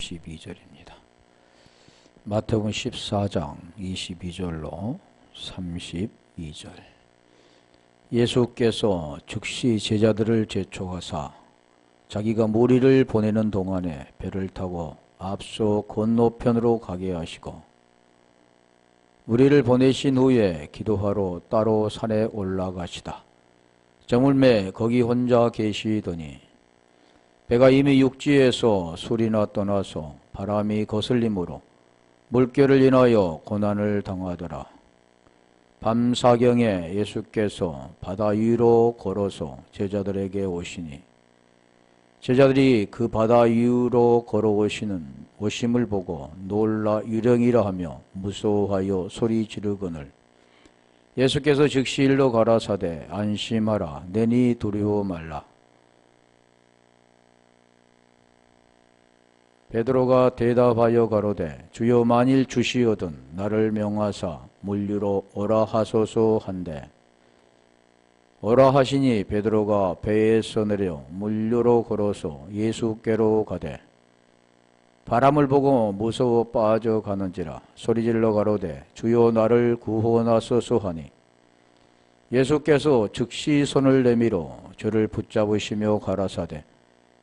22절입니다. 마태복음 14장 22절로 32절. 예수께서 즉시 제자들을 재촉하사 자기가 무리를 보내는 동안에 배를 타고 앞서 건너편으로 가게 하시고 무리를 보내신 후에 기도하러 따로 산에 올라가시다. 저물매 거기 혼자 계시더니 배가 이미 육지에서 술이나 떠나서 바람이 거슬림으로 물결을 인하여 고난을 당하더라. 밤사경에 예수께서 바다 위로 걸어서 제자들에게 오시니 제자들이 그 바다 위로 오심을 보고 놀라 유령이라 하며 무서워하여 소리 지르거늘 예수께서 즉시 일로 가라사대 안심하라 내니 두려워 말라. 베드로가 대답하여 가로되 주여 만일 주시거든 나를 명하사 물류로 오라 하소서 한데 오라 하시니 베드로가 배에서 내려 물류로 걸어서 예수께로 가되 바람을 보고 무서워 빠져가는지라 소리질러 가로되 주여 나를 구원하소서 하니 예수께서 즉시 손을 내밀어 저를 붙잡으시며 가라사대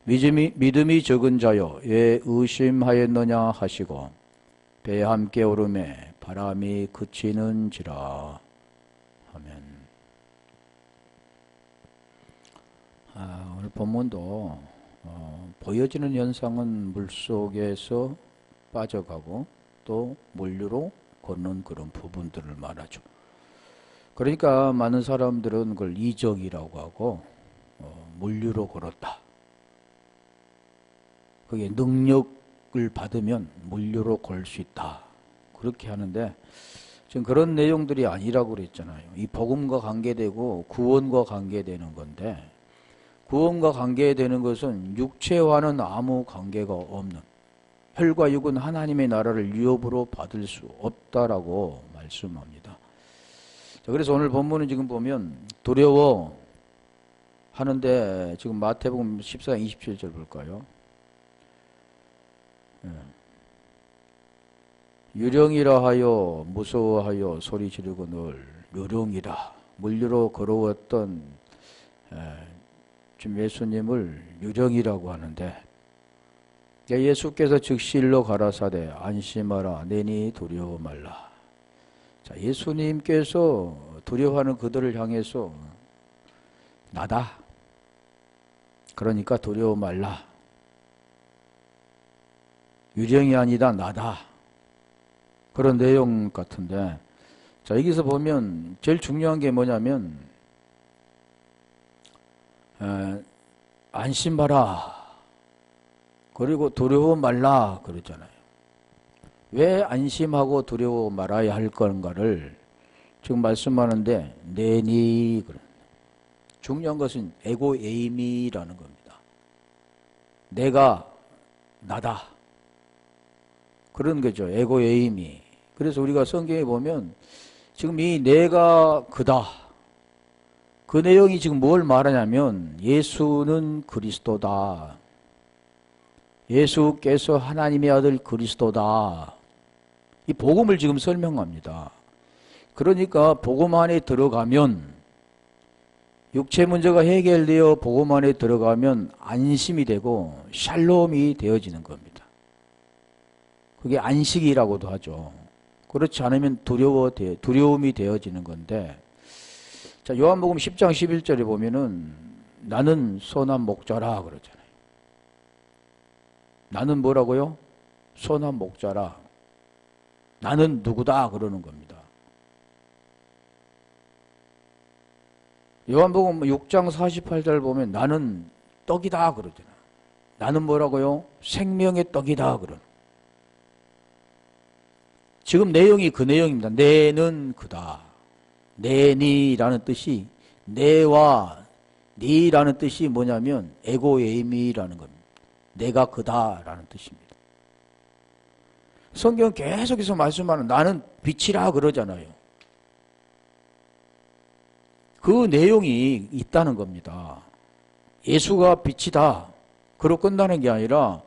믿음이 적은 자여 왜 의심하였느냐 하시고 배에 함께 오르매 바람이 그치는지라. 아멘. 오늘 본문도 보여지는 현상은 물속에서 빠져가고 또 물류로 걷는 그런 부분들을 말하죠. 그러니까 많은 사람들은 그걸 이적이라고 하고 물류로 걸었다. 그게 능력을 받으면 물류로 걸 수 있다. 그렇게 하는데 지금 그런 내용들이 아니라고 그랬잖아요. 이 복음과 관계되고 구원과 관계되는 건데 구원과 관계되는 것은 육체와는 아무 관계가 없는 혈과 육은 하나님의 나라를 유업으로 받을 수 없다라고 말씀합니다. 자, 그래서 오늘 본문은 지금 보면 두려워 하는데 지금 마태복음 14장 27절 볼까요? 유령이라 하여 무서워하여 소리 지르거늘 유령이라 물류로 걸어왔던 지금 예수님을 유령이라고 하는데 예수께서 즉시 일로 가라사대 안심하라 내니 두려워 말라. 자, 예수님께서 두려워하는 그들을 향해서 나다. 그러니까 두려워 말라. 유령이 아니다 나다. 그런 내용 같은데 자 여기서 보면 제일 중요한 게 뭐냐면 안심하라 그리고 두려워 말라 그러잖아요. 왜 안심하고 두려워 말아야 할 건가를 지금 말씀하는데 내니 그래. 중요한 것은 에고에이미라는 겁니다. 내가 나다. 그런 거죠. 에고에이미. 그래서 우리가 성경에 보면 지금 이 내가 그다. 그 내용이 지금 뭘 말하냐면 예수는 그리스도다. 예수께서 하나님의 아들 그리스도다. 이 복음을 지금 설명합니다. 그러니까 복음 안에 들어가면 육체 문제가 해결되어 복음 안에 들어가면 안심이 되고 샬롬이 되어지는 겁니다. 그게 안식이라고도 하죠. 그렇지 않으면 두려움이 되어지는 건데 자 요한복음 10장 11절에 보면은 나는 선한 목자라 그러잖아요. 나는 뭐라고요? 선한 목자라. 나는 누구다 그러는 겁니다. 요한복음 6장 48절 보면 나는 떡이다 그러잖아요. 나는 뭐라고요? 생명의 떡이다 그러는. 지금 내용이 그 내용입니다. 내는 그다. 내니라는 뜻이 내와 니라는 뜻이 뭐냐면 에고에이미라는 겁니다. 내가 그다라는 뜻입니다. 성경은 계속해서 말씀하는 나는 빛이라 그러잖아요. 그 내용이 있다는 겁니다. 예수가 빛이다. 그로 끝나는 게 아니라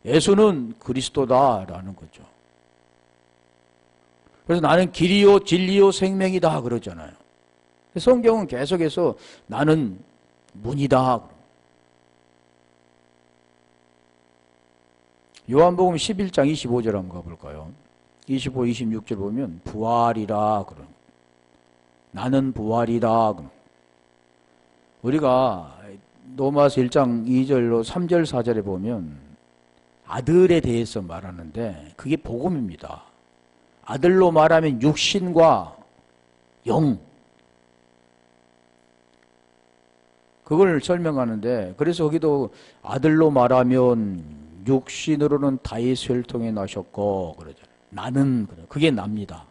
예수는 그리스도다라는 거죠. 그래서 나는 길이요 진리요 생명이다 그러잖아요. 성경은 계속해서 나는 문이다. 요한복음 11장 25절 한번 가볼까요? 25, 26절 보면 부활이라 그런. 나는 부활이다. 우리가 로마서 1장 2절로 3절 4절에 보면 아들에 대해서 말하는데 그게 복음입니다. 아들로 말하면 육신과 영, 그걸 설명하는데, 그래서 거기도 아들로 말하면 육신으로는 다윗을 통해 나셨고 그러잖아요. 나는, 그게 납니다.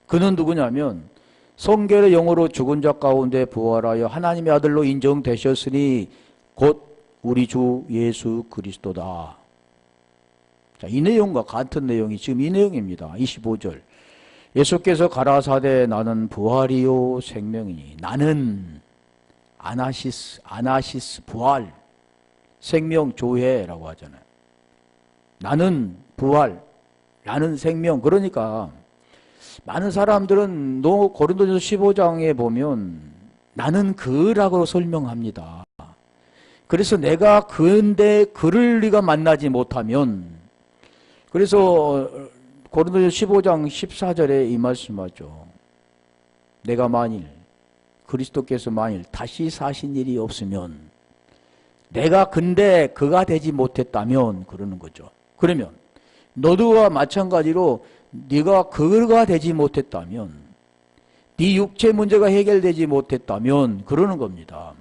그는 누구냐면 성결의 영으로 죽은 자 가운데 부활하여 하나님의 아들로 인정되셨으니 곧 우리 주 예수 그리스도다. 자, 이 내용과 같은 내용이 지금 이 내용입니다. 25절. 예수께서 가라사대 나는 부활이요 생명이니. 나는 아나시스 부활, 생명 조회라고 하잖아요. 나는 부활, 나는 생명. 그러니까 많은 사람들은 고린도전서 15장에 보면 나는 그라고 설명합니다. 그래서 내가 그인데 그를 네가 만나지 못하면, 그래서 고린도전서 15장 14절에 이 말씀하죠. 내가 만일 그리스도께서 만일 다시 사신 일이 없으면 내가 근데 그가 되지 못했다면 그러는 거죠. 그러면 너도와 마찬가지로 네가 그가 되지 못했다면, 네 육체 문제가 해결되지 못했다면 그러는 겁니다.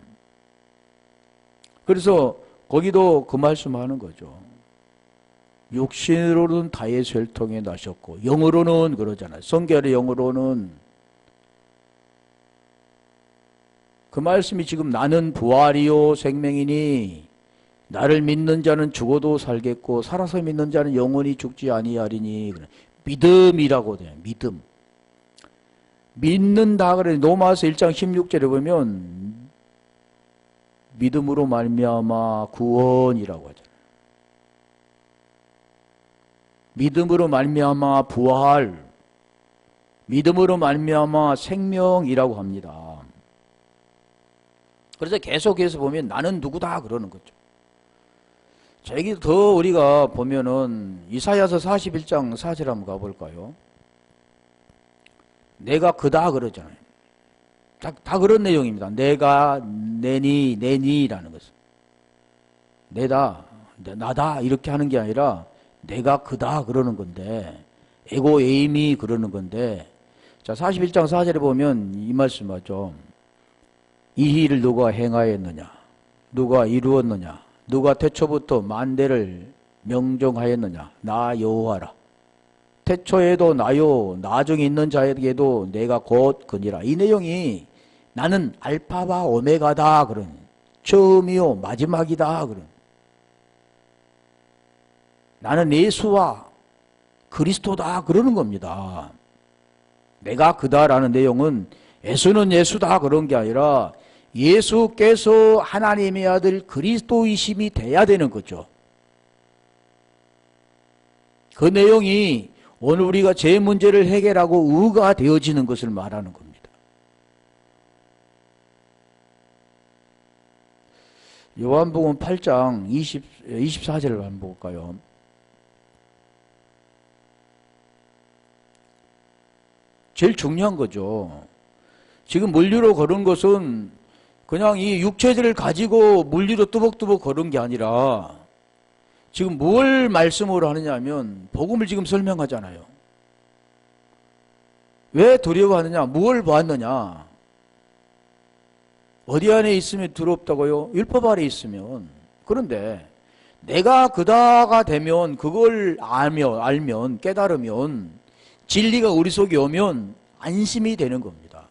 그래서 거기도 그 말씀하는 거죠. 육신으로는 다윗을 통해 나셨고 영으로는 그러잖아요. 성결의 영으로는. 그 말씀이 지금 나는 부활이요 생명이니 나를 믿는 자는 죽어도 살겠고 살아서 믿는 자는 영원히 죽지 아니하리니. 믿음이라고 돼요. 믿음. 믿는다 그래. 로마서 1장 16절에 보면 믿음으로 말미암아 구원이라고 하잖아요. 믿음으로 말미암아 부활, 믿음으로 말미암아 생명이라고 합니다. 그래서 계속해서 보면 나는 누구다 그러는 거죠. 자, 여기 더 우리가 보면은 이사야서 41장 4절 한번 가볼까요? 내가 그다 그러잖아요. 다 그런 내용입니다. 내가, 내니라는 것은. 내다, 나다 이렇게 하는 게 아니라 내가 그다 그러는 건데, 에고 에임이 그러는 건데, 자, 41장 4절에 보면 이 말씀하죠. 이 일을 누가 행하였느냐? 누가 이루었느냐? 누가 태초부터 만대를 명정하였느냐? 나 여호와라. 태초에도 나요, 나중에 있는 자에게도 내가 곧 그니라. 이 내용이 나는 알파와 오메가다 그런, 처음이요 마지막이다 그런, 나는 예수와 그리스도다 그러는 겁니다. 내가 그다라는 내용은 예수는 예수다 그런 게 아니라 예수께서 하나님의 아들 그리스도이심이 돼야 되는 거죠. 그 내용이 오늘 우리가 제 문제를 해결하고 의가 되어지는 것을 말하는 겁니다. 요한복음 8장 24절을 한번 볼까요? 제일 중요한 거죠. 지금 물리로 걸은 것은 그냥 이 육체들을 가지고 물리로 뚜벅뚜벅 걸은 게 아니라 지금 뭘 말씀으로 하느냐 하면 복음을 지금 설명하잖아요. 왜 두려워하느냐? 무엇을 보았느냐? 어디 안에 있으면 두렵다고요? 율법 아래 있으면. 그런데 내가 그다가 되면, 그걸 알면 깨달으면, 진리가 우리 속에 오면 안심이 되는 겁니다.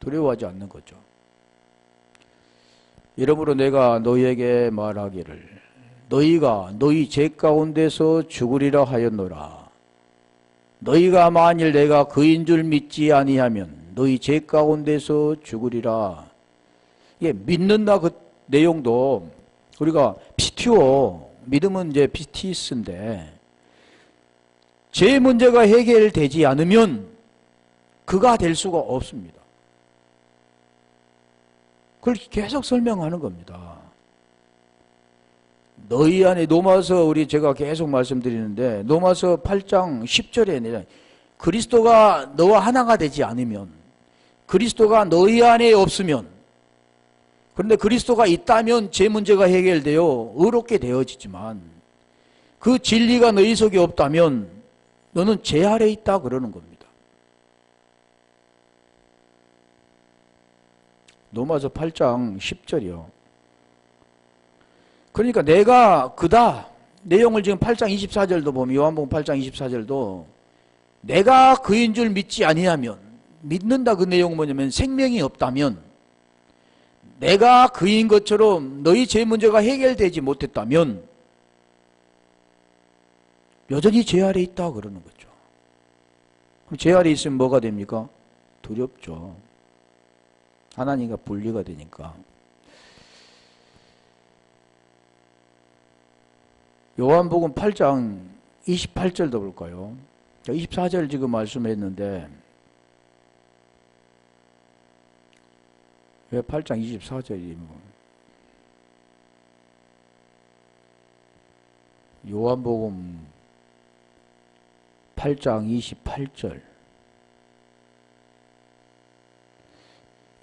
두려워하지 않는 거죠. 이러므로 내가 너희에게 말하기를 너희가 너희 죄 가운데서 죽으리라 하였노라. 너희가 만일 내가 그인 줄 믿지 아니하면 너희 죄 가운데서 죽으리라. 이게 믿는다 그 내용도 우리가 PTO 믿음은 이제 피티스인데 제 문제가 해결되지 않으면 그가 될 수가 없습니다. 그걸 계속 설명하는 겁니다. 너희 안에 로마서 제가 계속 말씀드리는데 로마서 8장 10절에 그리스도가 너와 하나가 되지 않으면 그리스도가 너희 안에 없으면 그런데 그리스도가 있다면 제 문제가 해결되어 의롭게 되어지지만 그 진리가 너희 속에 없다면 너는 죄 아래 있다 그러는 겁니다. 로마서 8장 10절이요. 그러니까 내가 그다. 내용을 지금 8장 24절도 보면 요한복음 8장 24절도 내가 그인 줄 믿지 아니하면 믿는다 그 내용은 뭐냐면 생명이 없다면 내가 그인 것처럼 너희 죄 문제가 해결되지 못했다면 여전히 죄 아래 있다 그러는 거죠. 그럼 죄 아래 있으면 뭐가 됩니까? 두렵죠. 하나님과 분리가 되니까. 요한복음 8장 28절도 볼까요? 24절 지금 말씀했는데 왜 8장 24절이 요한복음 8장 28절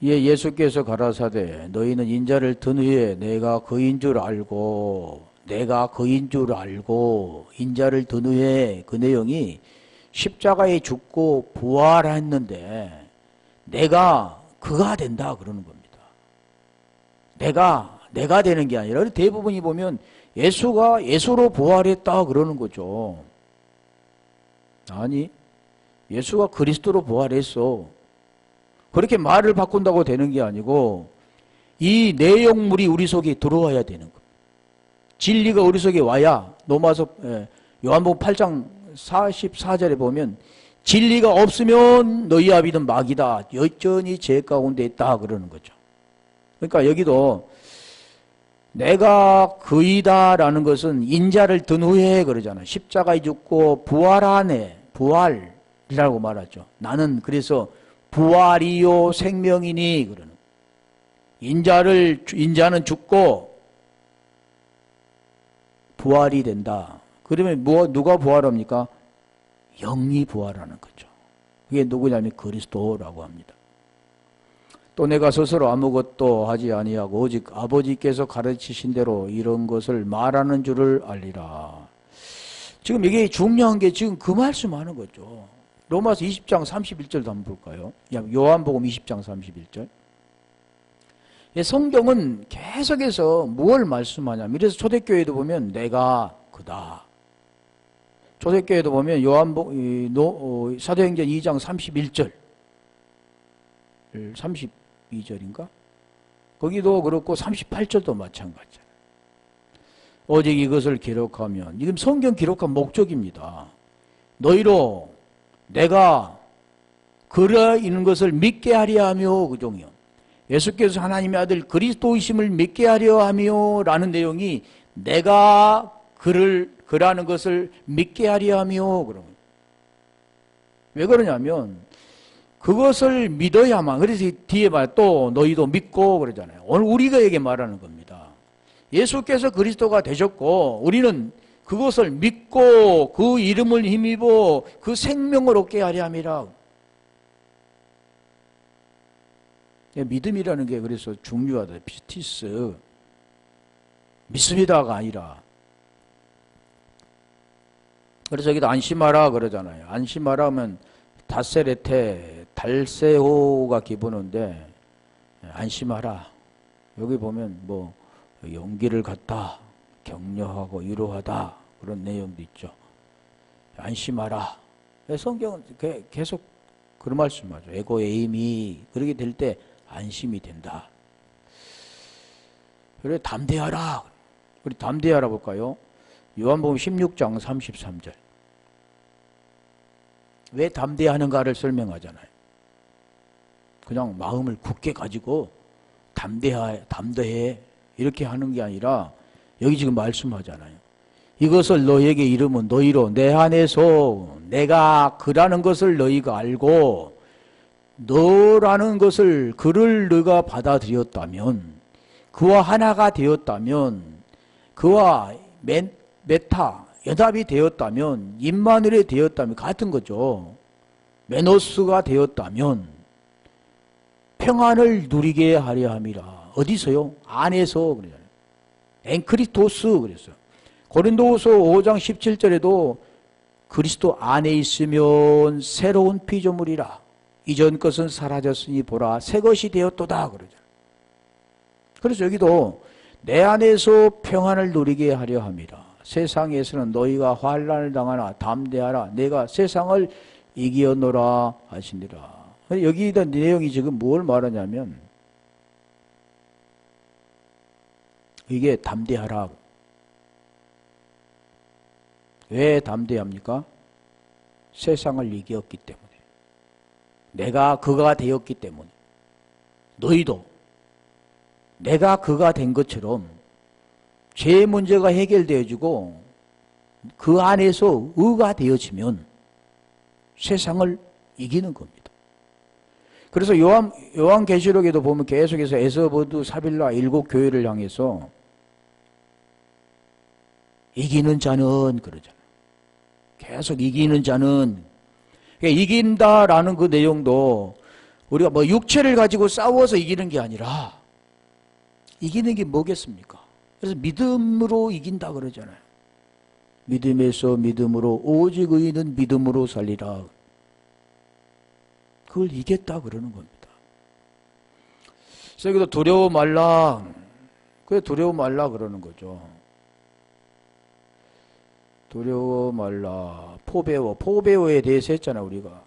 이에 예수께서 가라사대 너희는 인자를 든 후에 내가 그인 줄 알고 인자를 든 후에 그 내용이 십자가에 죽고 부활했는데 내가 그가 된다 그러는 겁니다. 내가 되는 게 아니라 대부분이 보면 예수가 예수로 부활했다 그러는 거죠. 아니 예수가 그리스도로 부활했어. 그렇게 말을 바꾼다고 되는 게 아니고 이 내용물이 우리 속에 들어와야 되는 겁니다. 진리가 우리 속에 와야 요한복음 8장 44절에 보면 진리가 없으면 너희 아비는 마귀다. 여전히 죄 가운데 있다 그러는 거죠. 그러니까 여기도 내가 그이다라는 것은 인자를 든 후에 그러잖아요. 십자가에 죽고 부활하네. 부활이라고 말하죠. 나는 그래서 부활이요 생명이니 그러는 인자는 죽고 부활이 된다. 그러면 누가 부활합니까? 영이 부활하는 거죠. 그게 누구냐면 그리스도라고 합니다. 또 내가 스스로 아무것도 하지 아니하고 오직 아버지께서 가르치신 대로 이런 것을 말하는 줄을 알리라. 지금 이게 중요한 게 지금 그 말씀하는 거죠. 로마서 20장 31절도 한번 볼까요? 요한복음 20장 31절. 성경은 계속해서 무엇을 말씀하냐면 이래서 초대교회도 보면 내가 그다. 초대교회도 보면 사도행전 2장 31절 32절인가? 거기도 그렇고 38절도 마찬가지잖아요. 오직 이것을 기록하면 지금 성경 기록한 목적입니다. 너희로 내가 그러 있는 것을 믿게 하려 하며 그종이요. 예수께서 하나님의 아들 그리스도이심을 믿게 하려 하며 라는 내용이 내가 그라는 것을 믿게 하려 하며 그런 거예요. 왜 그러냐면 그것을 믿어야만 그래서 뒤에 또 너희도 믿고 그러잖아요. 오늘 우리가에게 말하는 겁니다. 예수께서 그리스도가 되셨고 우리는 그것을 믿고 그 이름을 힘입어 그 생명을 얻게 하려 함이라. 믿음이라는 게 그래서 중요하다. 피티스. 믿습니다가 아니라. 그래서 여기도 안심하라 그러잖아요. 안심하라 하면 다세레테, 달세호가 기본인데 안심하라. 여기 보면 용기를 갖다, 격려하고 위로하다 그런 내용도 있죠. 안심하라. 성경은 계속 그런 말씀하죠. 에고에임이 그렇게 될 때 안심이 된다. 그래 담대하라. 우리 담대하라 볼까요? 요한복음 16장 33절. 왜 담대하는가를 설명하잖아요. 그냥 마음을 굳게 가지고 담대해 이렇게 하는 게 아니라 여기 지금 말씀하잖아요. 이것을 너희에게 이름은 너희로 내 안에서 내가 그라는 것을 너희가 알고 너라는 것을 그를 너가 받아들였다면 그와 하나가 되었다면 그와 메타 연합이 되었다면 임마누엘이 되었다면 같은 거죠. 메노스가 되었다면 평안을 누리게 하려 함이라. 어디서요? 안에서 그러잖아요. 엔크리토스 그랬어요. 고린도후서 5장 17절에도 그리스도 안에 있으면 새로운 피조물이라. 이전 것은 사라졌으니 보라 새 것이 되었도다 그러잖아요. 그래서 여기도 내 안에서 평안을 누리게 하려 함이라. 세상에서는 너희가 환난을 당하나 담대하라. 내가 세상을 이기었노라 하시니라. 여기다 내용이 지금 뭘 말하냐면 이게 담대하라. 왜 담대합니까? 세상을 이겼기 때문에. 내가 그가 되었기 때문에. 너희도 내가 그가 된 것처럼 죄 문제가 해결되어지고 그 안에서 의가 되어지면 세상을 이기는 겁니다. 그래서 요한계시록에도 보면 계속해서 에스버드 사빌라 7 교회를 향해서 이기는 자는 그러잖아요. 계속 이기는 자는 이긴다라는 그 내용도 우리가 뭐 육체를 가지고 싸워서 이기는 게 아니라 이기는 게 뭐겠습니까? 그래서 믿음으로 이긴다 그러잖아요. 믿음에서 믿음으로 오직 의인은 믿음으로 살리라. 그걸 이겼다 그러는 겁니다. 그래서 여기도 두려워 말라. 그게 두려워 말라 그러는 거죠. 두려워 말라. 포배워에 대해서 했잖아 우리가.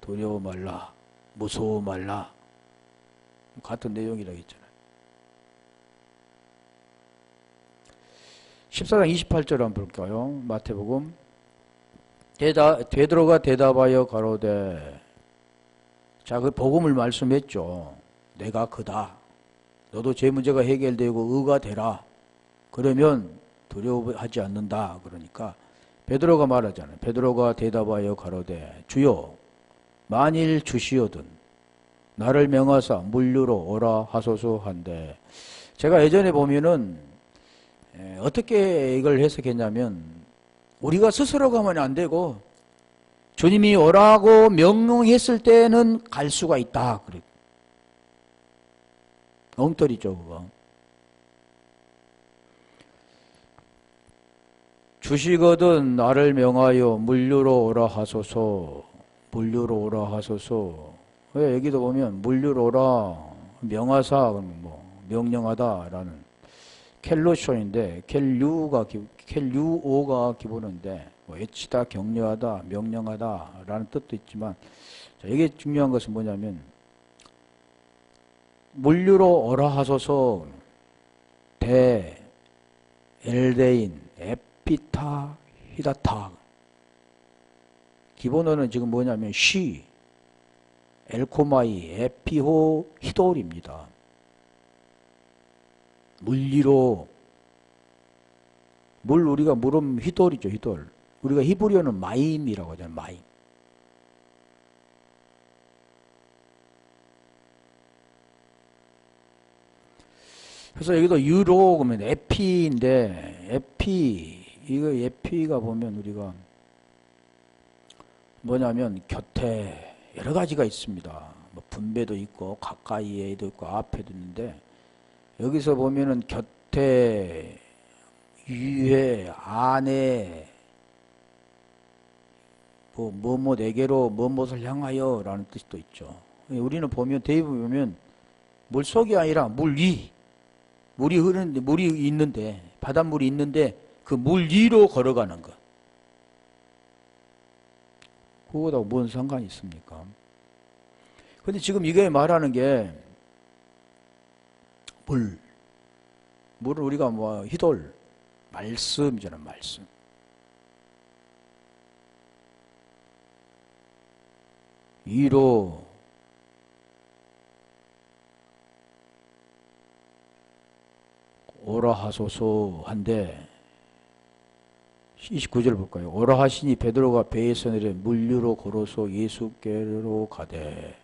두려워 말라. 무서워 말라. 같은 내용이라고 했잖아요. 14장 28절 한번 볼까요? 마태복음. 베드로가 대답하여 가로되. 자, 그 복음을 말씀했죠. 내가 그다. 너도 죄 문제가 해결되고 의가 되라. 그러면 두려워하지 않는다. 그러니까 베드로가 말하잖아요. 베드로가 대답하여 가로되 주여 만일 주시거든 나를 명하사 물류로 오라 하소서 한데 제가 예전에 보면은 어떻게 이걸 해석했냐면 우리가 스스로 가면 안 되고 주님이 오라고 명령했을 때는 갈 수가 있다. 그래. 엉터리죠 그거. 주시거든 나를 명하여 물류로 오라 하소서. 물류로 오라 하소서. 왜 여기도 보면 물류로 오라 명하사 뭐 명령하다라는 켈로션인데 켈류오가 기본인데 뭐 외치다 격려하다 명령하다라는 뜻도 있지만 자, 이게 중요한 것은 뭐냐면 물류로 오라 하소서 대 엘데인 에피타 히다타 기본어는 지금 뭐냐면 시 엘코마이 에피호 히돌입니다. 물리로 물 우리가 물으면 히돌이죠. 히돌. 우리가 히브리어는 마임이라고 하잖아요. 마임. 그래서 여기도 유로 그러면 에피인데 이거 에피가 보면 우리가 뭐냐면 곁에 여러 가지가 있습니다. 뭐 분배도 있고 가까이에도 있고 앞에도 있는데 여기서 보면은 곁에 위에 안에 뭐뭐에게로 뭐뭇을 향하여 라는 뜻도 있죠. 우리는 보면 대부분 보면 물속이 아니라 물 위. 물이 흐르는데 물이 있는데 바닷물이 있는데 그 물 위로 걸어가는 것. 그거하고 뭔 상관이 있습니까? 근데 지금 이게 말하는 게 물을 우리가 뭐 히돌 말씀이잖아. 말씀. 위로 오라 하소서 한데 29절 볼까요? 오라 하시니 베드로가 배에서 내려 물 위로 걸어서 예수께로 가되,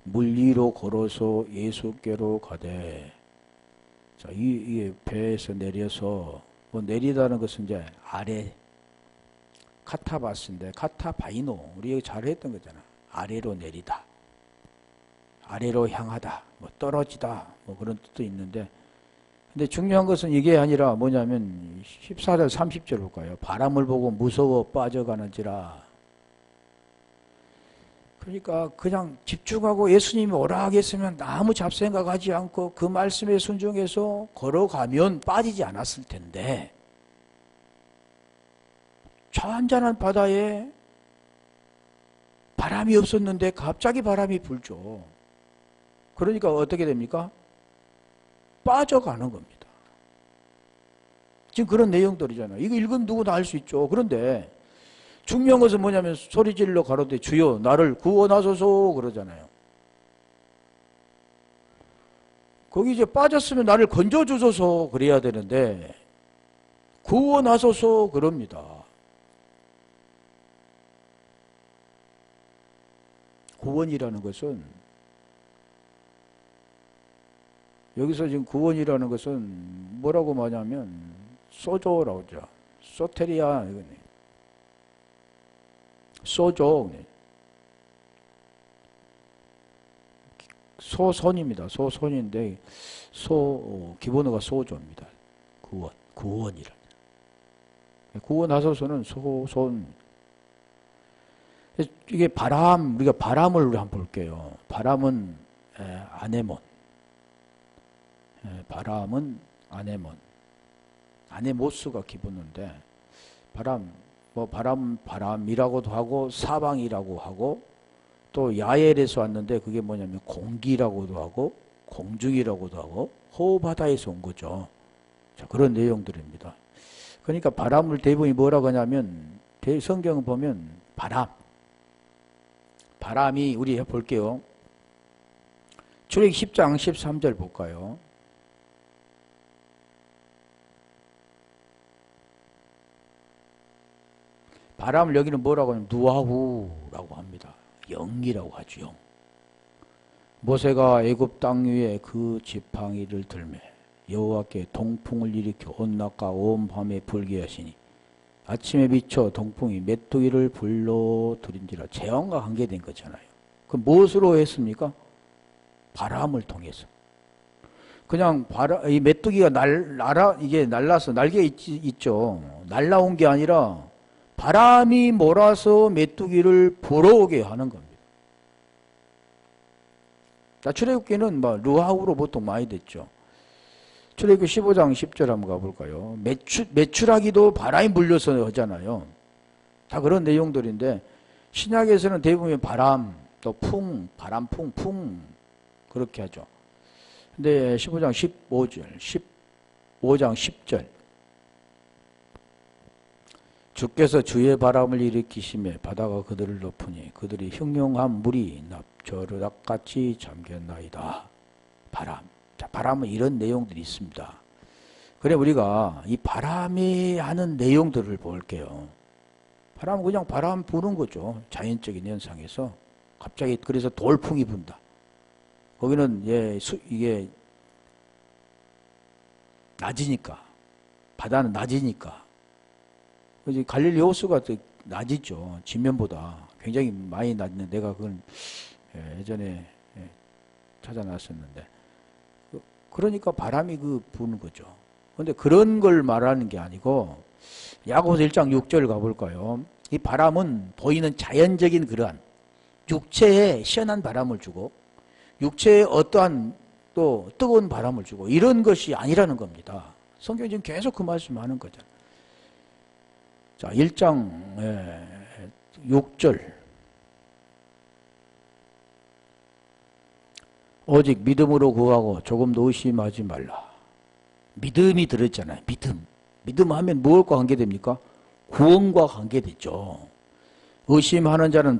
물 위로 걸어서 예수께로 가되. 자, 이게 배에서 내려서, 뭐 내리다는 것은 이제 아래, 카타바스인데, 카타바이노, 우리 여기 잘 했던 거잖아. 아래로 내리다, 아래로 향하다, 뭐 떨어지다, 뭐 그런 뜻도 있는데, 근데 중요한 것은 이게 아니라 뭐냐면 14절 30절 볼까요? 바람을 보고 무서워 빠져가는지라. 그러니까 그냥 집중하고 예수님이 오라 하겠으면 아무 잡생각하지 않고 그 말씀에 순종해서 걸어가면 빠지지 않았을 텐데, 잔잔한 바다에 바람이 없었는데 갑자기 바람이 불죠. 그러니까 어떻게 됩니까? 빠져가는 겁니다. 지금 그런 내용들이잖아요. 이거 읽으면 누구나 알 수 있죠. 그런데 중요한 것은 뭐냐면 소리질러 가로되 주여 나를 구원하소서 그러잖아요. 거기 이제 빠졌으면 나를 건져주소서 그래야 되는데 구원하소서 그럽니다. 구원이라는 것은, 여기서 지금 구원이라는 것은 뭐라고 말하냐면 소조라고 하죠. 소테리아, 소조, 소손입니다. 소손인데 기본어가 소조입니다. 구원이라. 구원하소서는 소손. 이게 바람, 우리가 바람을 한번 볼게요. 바람은 아네몬. 바람은 아네몬. 아네모스가 기본인데, 바람이라고도 하고, 사방이라고 하고, 또 야엘에서 왔는데, 그게 뭐냐면 공기라고도 하고, 공중이라고도 하고, 호바다에서 온 거죠. 자, 그런 내용들입니다. 그러니까 바람을 대부분이 뭐라고 하냐면, 성경을 보면, 바람이, 우리 해볼게요. 출애굽기 10장 13절 볼까요? 바람을 여기는 뭐라고 하냐면 누아후라고 합니다. 영이라고 하죠. 영. 모세가 애굽 땅 위에 그 지팡이를 들매 여호와께 동풍을 일으켜 온 낮과 온 밤에 불게 하시니 아침에 비쳐 동풍이 메뚜기를 불러들인지라. 재앙과 관계된 거잖아요. 그 무엇으로 했습니까? 바람을 통해서. 그냥 이 메뚜기가 이게 날라서 날개 있죠. 날라온 게 아니라 바람이 몰아서 메뚜기를 불어오게 하는 겁니다. 출애굽기는 루하우로 보통 많이 됐죠. 출애굽기 15장 10절 한번 가볼까요? 메추라기도 바람이 물려서 하잖아요. 다 그런 내용들인데, 신약에서는 대부분 바람, 또 바람풍, 그렇게 하죠. 근데 15장 15장 10절. 주께서 주의 바람을 일으키시매 바다가 그들을 덮으니 그들이 형용한 물이 납저르락같이 잠겼나이다. 바람. 자, 바람은 이런 내용들이 있습니다. 그래, 우리가 이 바람이 하는 내용들을 볼게요. 바람은 그냥 바람 부는 거죠. 자연적인 현상에서. 갑자기 그래서 돌풍이 분다. 거기는 이게 낮이니까, 바다는 낮이니까. 갈릴리 호수가 낮이죠. 지면보다 굉장히 많이 낮는데, 내가 그걸 예전에 찾아놨었는데, 그러니까 바람이 부는 거죠. 그런데 그런 걸 말하는 게 아니고, 야고보서 1장 6절 가볼까요? 이 바람은 보이는 자연적인 그러한 육체에 시원한 바람을 주고, 육체에 어떠한 또 뜨거운 바람을 주고, 이런 것이 아니라는 겁니다. 성경이 지금 계속 그 말씀하는 거잖아요. 자, 1장 6절. 오직 믿음으로 구하고 조금도 의심하지 말라. 믿음이 들었잖아요. 믿음 하면 무엇과 관계됩니까? 구원과 관계되죠. 의심하는 자는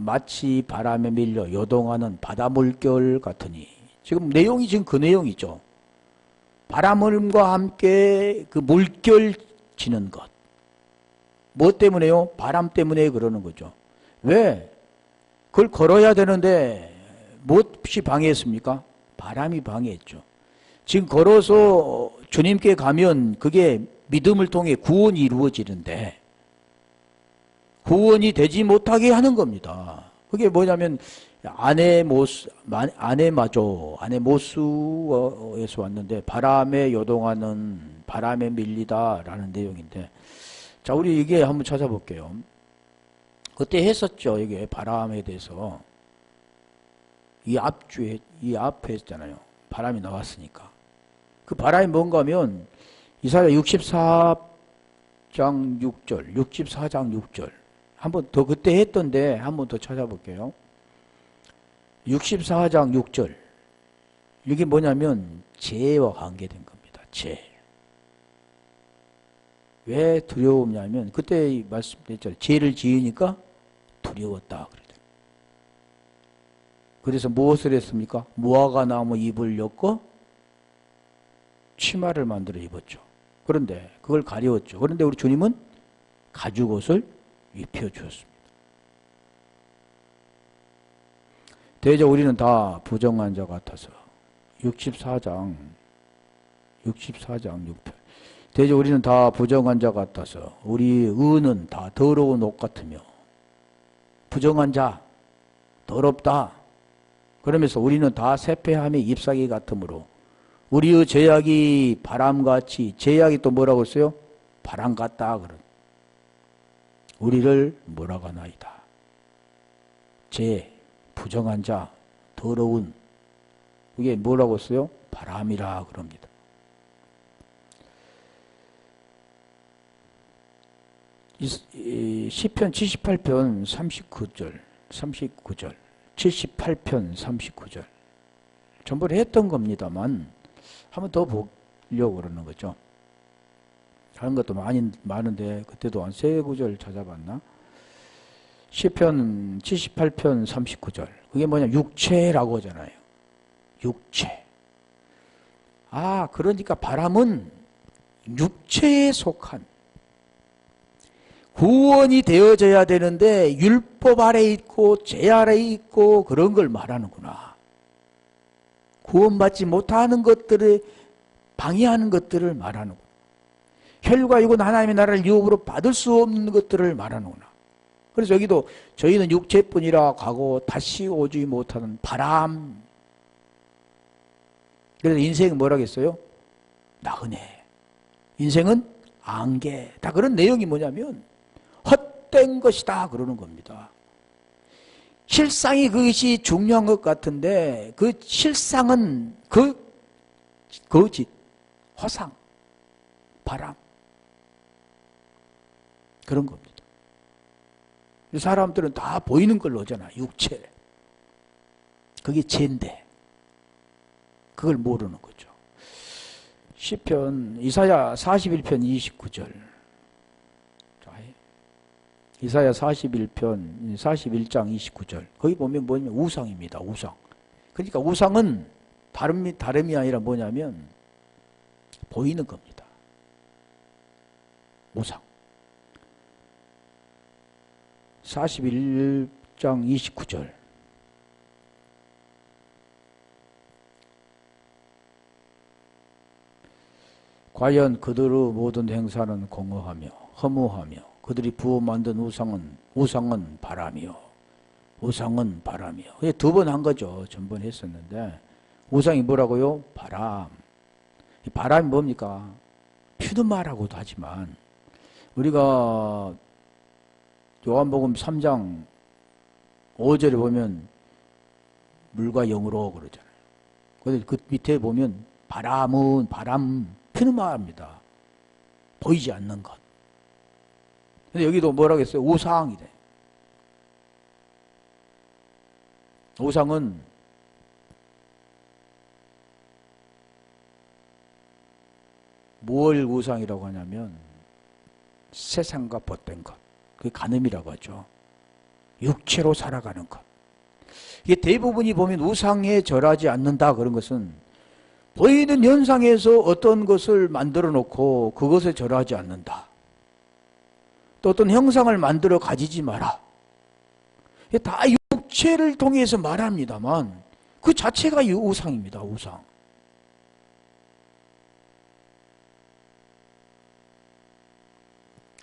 마치 바람에 밀려 요동하는 바다 물결 같으니. 지금 내용이 지금 그 내용이죠. 바람과 함께 그 물결 치는 것. 뭐 때문에요? 바람 때문에 그러는 거죠. 왜? 그걸 걸어야 되는데 무엇이 방해했습니까? 바람이 방해했죠. 지금 걸어서 주님께 가면 그게 믿음을 통해 구원이 이루어지는데 구원이 되지 못하게 하는 겁니다. 그게 뭐냐면 아내마저 모스에서 왔는데 바람에 요동하는 바람에 밀리다라는 내용인데, 자, 우리 이게 한번 찾아볼게요. 그때 했었죠. 이게 바람에 대해서 이 앞에 했잖아요. 바람이 나왔으니까. 그 바람이 뭔가 하면 이사야 64장 6절 한번 더 그때 했던데 한번 더 찾아볼게요. 64장 6절. 이게 뭐냐면 죄와 관계된 겁니다. 죄. 왜 두려움냐면 그때 말씀드렸잖아요. 죄를 지으니까 두려웠다. 그래서 무엇을 했습니까? 무화과 나무 잎을 엮어 치마를 만들어 입었죠. 그런데 그걸 가려웠죠. 그런데 우리 주님은 가죽옷을 입혀주었습니다. 대저 우리는 다 부정한 자 같아서 64장 6편. 대저 우리는 다 부정한 자 같아서 우리 의는 다 더러운 옷 같으며 부정한 자 더럽다. 그러면서 우리는 다 쇠폐함의 잎사귀 같으므로 우리의 죄악이 바람같이, 죄악이 또 뭐라고 했어요? 바람 같다. 우리를 몰아가나이다. 죄, 부정한 자, 더러운, 이게 뭐라고 했어요? 바람이라 그럽니다. 시편 78편 39절 78편 39절 전부 했던 겁니다만 한번 더 보려고 그러는 거죠. 다른 것도 많은데 그때도 한 세 구절 찾아봤나? 시편 78편 39절 그게 뭐냐? 육체라고 하잖아요. 육체. 아, 그러니까 바람은 육체에 속한, 구원이 되어져야 되는데 율법 아래 있고 죄 아래 있고 그런 걸 말하는구나. 구원받지 못하는 것들을 방해하는 것들을 말하는구나. 혈과 육은 하나님의 나라를 유업으로 받을 수 없는 것들을 말하는구나. 그래서 여기도 저희는 육체뿐이라 가고 다시 오지 못하는 바람. 그래서 인생은 뭐라겠어요? 나그네. 인생은 안개. 다 그런 내용이 뭐냐면 헛된 것이다 그러는 겁니다. 실상이 그것이 중요한 것 같은데 그 실상은 거짓, 허상, 바람 그런 겁니다. 사람들은 다 보이는 걸로 오잖아. 육체. 그게 죄인데 그걸 모르는 거죠. 시편 이사야 41편 29절. 이사야 41편 41장 29절. 거기 보면 뭐냐면 우상입니다. 우상. 그러니까 우상은 다름이 아니라 뭐냐면 보이는 겁니다. 우상. 41장 29절. 과연 그들의 모든 행사는 공허하며 허무하며 그들이 부어 만든 우상은 바람이요. 우상은 바람이요. 두 번 한 거죠. 전번 했었는데 우상이 뭐라고요? 바람. 이 바람이 뭡니까? 퓨드마라고도 하지만 우리가 요한복음 3장 5절에 보면 물과 영으로 그러잖아요. 근데 그 밑에 보면 바람은 퓨드마입니다. 보이지 않는 것. 근데 여기도 뭐라고 했어요? 우상이래. 우상은 뭘 우상이라고 하냐면 세상과 벗된 것. 그게 간음이라고 하죠. 육체로 살아가는 것. 이게 대부분이 보면 우상에 절하지 않는다 그런 것은 보이는 현상에서 어떤 것을 만들어 놓고 그것에 절하지 않는다. 또 어떤 형상을 만들어 가지지 마라. 다 육체를 통해서 말합니다만 그 자체가 우상입니다. 우상.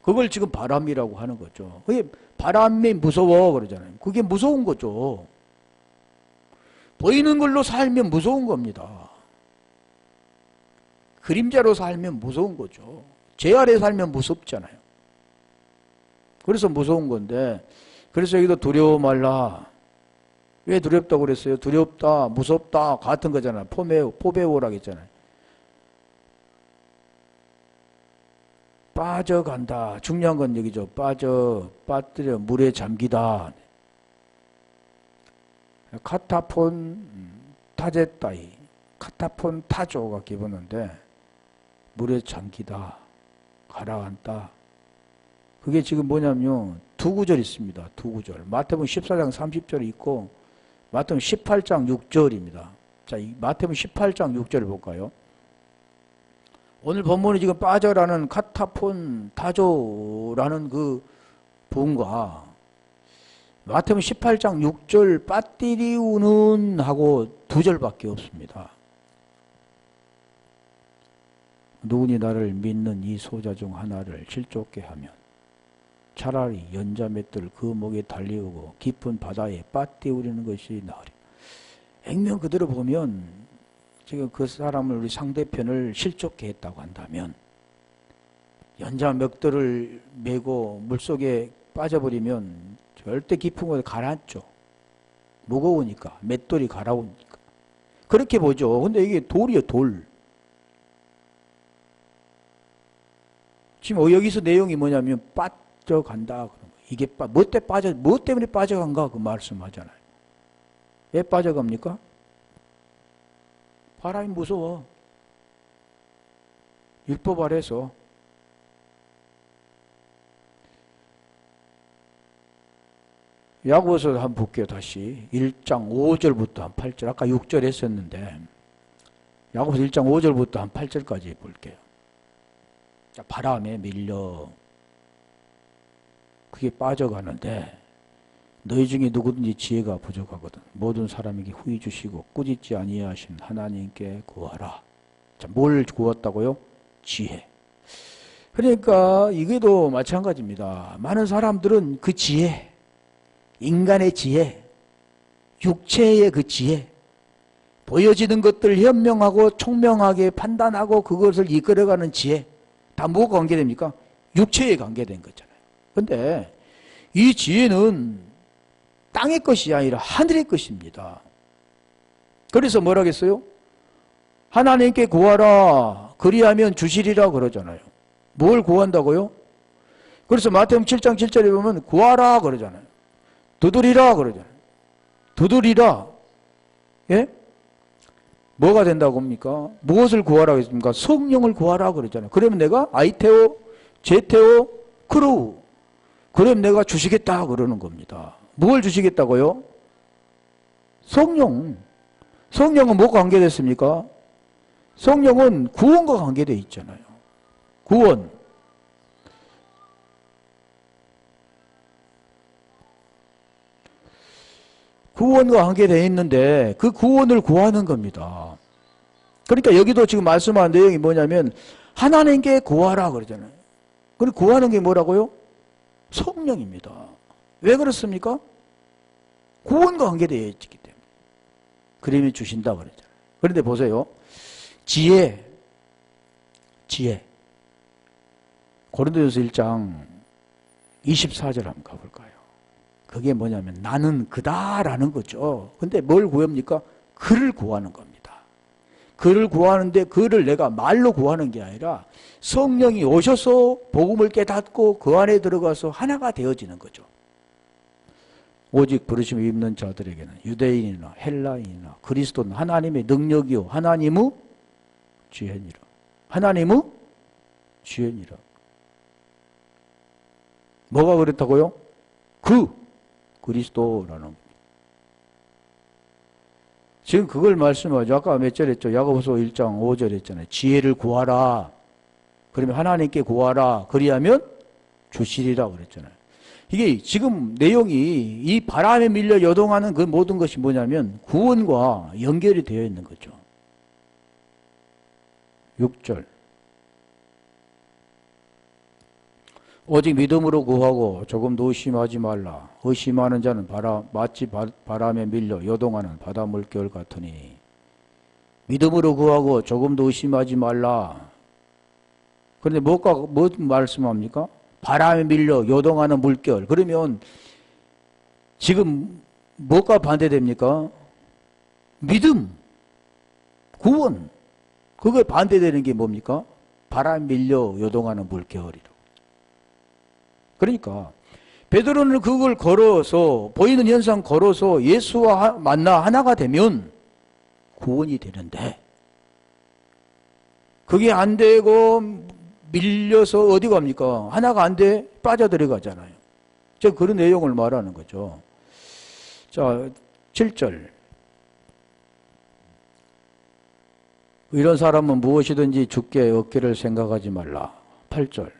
그걸 지금 바람이라고 하는 거죠. 그게 바람이 무서워 그러잖아요. 그게 무서운 거죠. 보이는 걸로 살면 무서운 겁니다. 그림자로 살면 무서운 거죠. 제 아래 살면 무섭잖아요. 그래서 무서운 건데, 그래서 여기도 두려워 말라. 왜 두렵다고 그랬어요? 두렵다, 무섭다, 같은 거잖아요. 포배우라고 했잖아요. 빠져간다. 중요한 건 여기죠. 빠뜨려, 물에 잠기다. 카타폰 타제따이. 카타폰 타조가 기본인데, 물에 잠기다. 가라앉다. 그게 지금 뭐냐면요. 두 구절 있습니다. 두 구절. 마태복음 14장 30절이 있고, 마태복음 18장 6절입니다. 자, 이 마태복음 18장 6절을 볼까요? 오늘 본문이 지금 빠져라는 카타폰 타조라는 그 본과 마태복음 18장 6절 빠띠리우는 하고 두 절밖에 없습니다. 누구니 나를 믿는 이 소자 중 하나를 실족게 하면 차라리 연자 맷돌 그 목에 달리우고 깊은 바다에 빠띠우리는 것이 나으리. 액면 그대로 보면 지금 그 사람을 우리 상대편을 실족게 했다고 한다면 연자 멱돌을 메고 물속에 빠져버리면 절대 깊은 곳에 가라앉죠. 무거우니까 맷돌이 가라오니까 그렇게 보죠. 근데 이게 돌이에요. 돌. 지금 여기서 내용이 뭐냐면 빠져간다. 이게 뭐 때문에 빠져간가 그 말씀하잖아요. 왜 빠져갑니까? 바람이 무서워. 율법 아래서. 야고보서 한번 볼게요. 다시 1장 5절부터 한 8절. 아까 6절 했었는데 야고보서 1장 5절부터 한 8절까지 볼게요. 자, 바람에 밀려 그게 빠져가는데 너희 중에 누구든지 지혜가 부족하거든 모든 사람에게 후히 주시고 꾸짖지 아니하신 하나님께 구하라. 자, 뭘 구했다고요? 지혜. 그러니까 이게도 마찬가지입니다. 많은 사람들은 그 지혜, 인간의 지혜, 육체의 그 지혜, 보여지는 것들을 현명하고 총명하게 판단하고 그것을 이끌어가는 지혜, 다 뭐가 관계됩니까? 육체에 관계된 거잖아요. 그런데 이 지혜는 땅의 것이 아니라 하늘의 것입니다. 그래서 뭐라 했어요? 하나님께 구하라 그리하면 주시리라 그러잖아요. 뭘 구한다고요? 그래서 마태복음 7장 7절에 보면 구하라 그러잖아요. 두드리라 그러잖아요. 두드리라. 예? 뭐가 된다고 합니까? 무엇을 구하라고 했습니까? 성령을 구하라 그러잖아요. 그러면 내가 아이테오, 제테오, 크루. 그러면 내가 주시겠다 그러는 겁니다. 뭘 주시겠다고요? 성령. 성령은 뭐가 관계됐습니까? 성령은 구원과 관계되어 있잖아요. 구원. 구원과 관계되어 있는데 그 구원을 구하는 겁니다. 그러니까 여기도 지금 말씀한 내용이 뭐냐면 하나님께 구하라 그러잖아요. 그리고 구하는 게 뭐라고요? 성령입니다. 왜 그렇습니까? 구원과 관계되어 있기 때문에. 그림이 주신다 그러잖아요. 그런데 보세요. 지혜. 고린도전서 1장 24절 한번 가볼까요? 그게 뭐냐면 나는 그다라는 거죠. 근데 뭘 구합니까? 그를 구하는 겁니다. 그를 구하는데 그를 내가 말로 구하는 게 아니라 성령이 오셔서 복음을 깨닫고 그 안에 들어가서 하나가 되어지는 거죠. 오직 부르심을 입는 자들에게는 유대인이나 헬라인이나 그리스도는 하나님의 능력이요 하나님의 지혜니라. 하나님의 지혜니라. 뭐가 그렇다고요? 그리스도라는 지금 그걸 말씀하죠. 아까 몇 절 했죠? 야고보서 1장 5절 했잖아요. 지혜를 구하라. 그러면 하나님께 구하라. 그리하면 주시리라고 그랬잖아요. 이게 지금 내용이 이 바람에 밀려 요동하는 그 모든 것이 뭐냐면 구원과 연결이 되어 있는 거죠. 6절. 오직 믿음으로 구하고 조금도 의심하지 말라. 의심하는 자는 마치 바람에 밀려 요동하는 바다 물결 같으니. 믿음으로 구하고 조금도 의심하지 말라. 그런데 뭐 말씀합니까? 바람에 밀려 요동하는 물결. 그러면 지금 뭐가 반대됩니까? 믿음, 구원. 그거에 반대되는 게 뭡니까? 바람에 밀려 요동하는 물결이라고. 그러니까 베드로는 그걸 걸어서 보이는 현상 걸어서 예수와 만나 하나가 되면 구원이 되는데 그게 안 되고 밀려서 어디 갑니까? 하나가 안 돼 빠져들어가잖아요. 저 그런 내용을 말하는 거죠. 자, 7절. 이런 사람은 무엇이든지 주께 얻기를 생각하지 말라. 8절.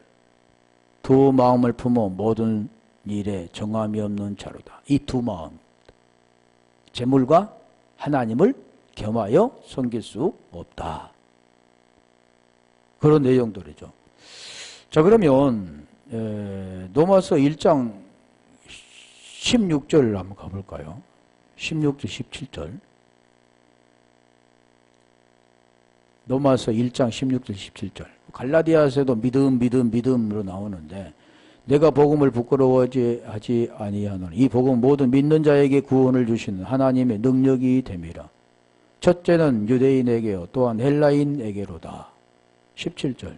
두 마음을 품어 모든 일에 정함이 없는 자로다. 이 두 마음. 재물과 하나님을 겸하여 섬길 수 없다. 그런 내용들이죠. 자, 그러면 로마서 1장 16절 한번 가볼까요? 16절, 17절. 로마서 1장 16절, 17절. 갈라디아서도 믿음으로 나오는데 내가 복음을 부끄러워하지 아니하노니 이 복음 모든 믿는 자에게 구원을 주시는 하나님의 능력이 됨이라. 첫째는 유대인에게요 또한 헬라인에게로다. 17절.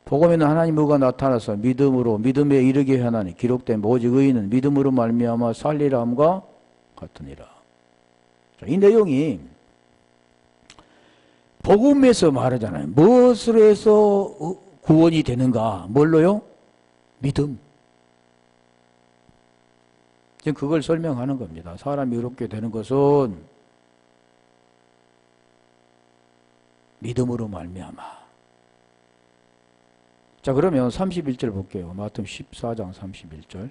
복음에는 하나님의 의가 나타나서 믿음으로 믿음에 이르게 하나니 기록된 오직 의인은 믿음으로 말미암아 살리라 함과 같으니라. 자, 이 내용이 복음에서 말하잖아요. 무엇으로 해서 구원이 되는가? 뭘로요? 믿음. 지금 그걸 설명하는 겁니다. 사람이 의롭게 되는 것은 믿음으로 말미암아. 자, 그러면 31절 볼게요. 마태복음 14장 31절.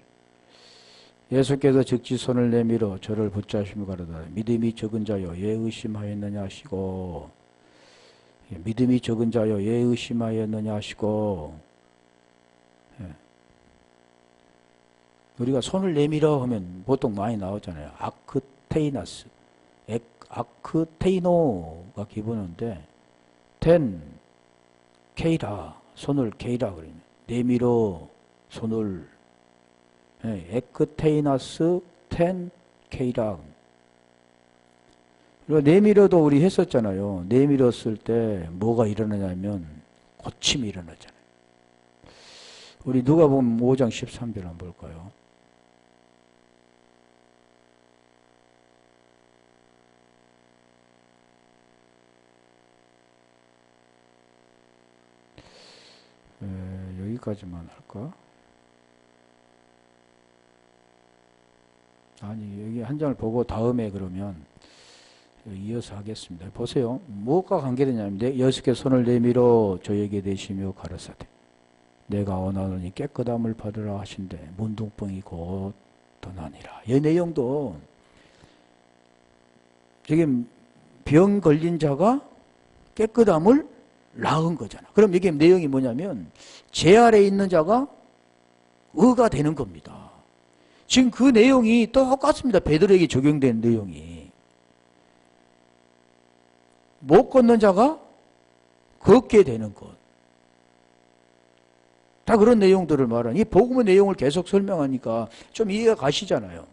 예수께서 즉시 손을 내밀어 저를 붙잡으시며 가로다. 믿음이 적은 자여 왜 의심하였느냐 하시고 믿음이 적은 자여 왜 의심하였느냐 하시고 우리가 손을 내밀어 하면 보통 많이 나오잖아요. 아크테이나스, 아크테이노가 기본인데 텐 케이라 손을 케이라 그러면 내밀어 손을 에크테이나스 텐 케이라. 그리고 내밀어도 우리 했었잖아요. 내밀었을 때 뭐가 일어나냐면 고침이 일어나잖아요. 우리 누가복음 5장 13절 한번 볼까요? 여기까지만 할까? 아니, 여기 한 장을 보고 다음에 그러면 이어서 하겠습니다. 보세요. 무엇과 관계되냐면 여섯개 손을 내밀어 저에게 대시며 가라사대 내가 원하노니 깨끗함을 받으라 하신대 문둥병이 곧 떠나니라. 이 내용도 지금 병 걸린 자가 깨끗함을 낳은 거잖아. 그럼 이게 내용이 뭐냐면 죄 아래에 있는 자가 의가 되는 겁니다. 지금 그 내용이 똑같습니다. 베드로에게 적용된 내용이. 못 걷는 자가 걷게 되는 것. 다 그런 내용들을 말하는 이 복음의 내용을 계속 설명하니까 좀 이해가 가시잖아요.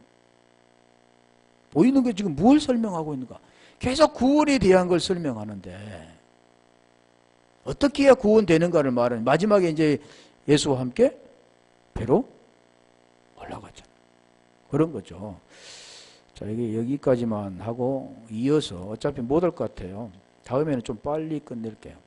보이는 게 지금 뭘 설명하고 있는가? 계속 구원에 대한 걸 설명하는데 어떻게 해야 구원되는가를 말하는 마지막에 이제 예수와 함께 배로 올라갔잖아요. 그런 거죠. 자, 이게 여기까지만 하고 이어서 어차피 못 할 것 같아요. 다음에는 좀 빨리 끝낼게요.